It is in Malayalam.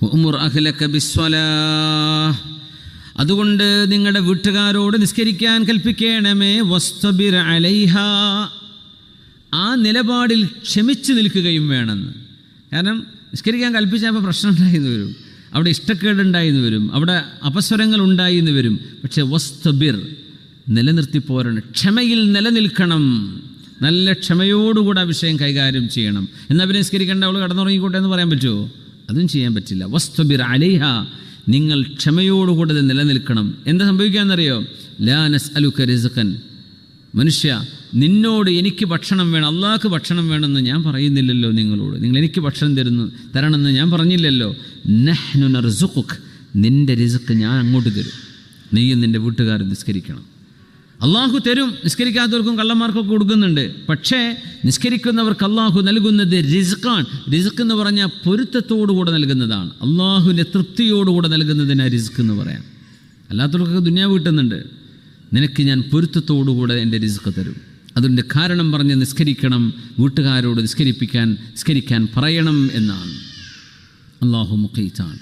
വഅ്മുർ അഹ്ലക ബിസ്സലാഹ്, അതുകൊണ്ട് നിങ്ങളുടെ വീട്ടുകാരോട് നിസ്കരിക്കാൻ കൽപ്പിക്കണമേ. വസ്തബിർ അലൈഹാ, ആ നിലപാടിൽ ക്ഷമിച്ചു നിൽക്കുകയും വേണമെന്ന്. കാരണം നിസ്കരിക്കാൻ കൽപ്പിച്ചപ്പോൾ പ്രശ്നം ഉണ്ടായിന്ന് വരും, അവിടെ ഇഷ്ടക്കേടുണ്ടായിന്ന് വരും, അവിടെ അപസ്വരങ്ങൾ ഉണ്ടായിന്ന് വരും. പക്ഷേ വസ്തബിർ, നിലനിർത്തി പോരണം, ക്ഷമയിൽ നിലനിൽക്കണം. നല്ല ക്ഷമയോടുകൂടെ ആ വിഷയം കൈകാര്യം ചെയ്യണം. എന്നാൽ പിന്നെ നിസ്കരിക്കേണ്ട, അവൾ കടന്നുറങ്ങിക്കോട്ടെ എന്ന് പറയാൻ പറ്റുമോ? അതും ചെയ്യാൻ പറ്റില്ല. വസ്തബിർ അലൈഹ, നിങ്ങൾ ക്ഷമയോടുകൂടെ നിലനിൽക്കണം. എന്താ സംഭവിക്കാമെന്നറിയോ? ലാ നസ്അലുക റിസ്ഖൻ, മനുഷ്യ നിന്നോട് എനിക്ക് ഭക്ഷണം വേണം, അള്ളാഹ്ക്ക് ഭക്ഷണം വേണമെന്ന് ഞാൻ പറയുന്നില്ലല്ലോ നിങ്ങളോട്. നിങ്ങൾ എനിക്ക് ഭക്ഷണം തരണമെന്ന് ഞാൻ പറഞ്ഞില്ലല്ലോ. നഹ്നു നർസുഖുക, നിൻ്റെ റിസ്ഖ് ഞാൻ അങ്ങോട്ട് തരും, നീയും നിൻ്റെ വീട്ടുകാരും നിസ്കരിക്കണം. അള്ളാഹു തരും, നിസ്കരിക്കാത്തവർക്കും കള്ളന്മാർക്കൊക്കെ കൊടുക്കുന്നുണ്ട്. പക്ഷേ നിസ്കരിക്കുന്നവർക്ക് അള്ളാഹു നൽകുന്നത് റിസ്ഖാണ്. റിസ്ഖ് എന്ന് പറഞ്ഞാൽ പൊരുത്തത്തോടുകൂടെ നൽകുന്നതാണ്. അള്ളാഹുവിൻ്റെ തൃപ്തിയോടുകൂടെ നൽകുന്നതിനാ റിസ്ഖ് എന്ന് പറയാം. അല്ലാത്തവർക്കൊക്കെ ദുനിയാവ് കിട്ടുന്നുണ്ട്. നിനക്ക് ഞാൻ പൊരുത്തത്തോടുകൂടെ എൻ്റെ റിസ്ഖ് തരും. അതിൻ്റെ കാരണം പറഞ്ഞ് നിസ്കരിക്കണം, വീട്ടുകാരോട് നിസ്കരിക്കാൻ പറയണം എന്നാണ്. അള്ളാഹു മുഖീത്താണ്.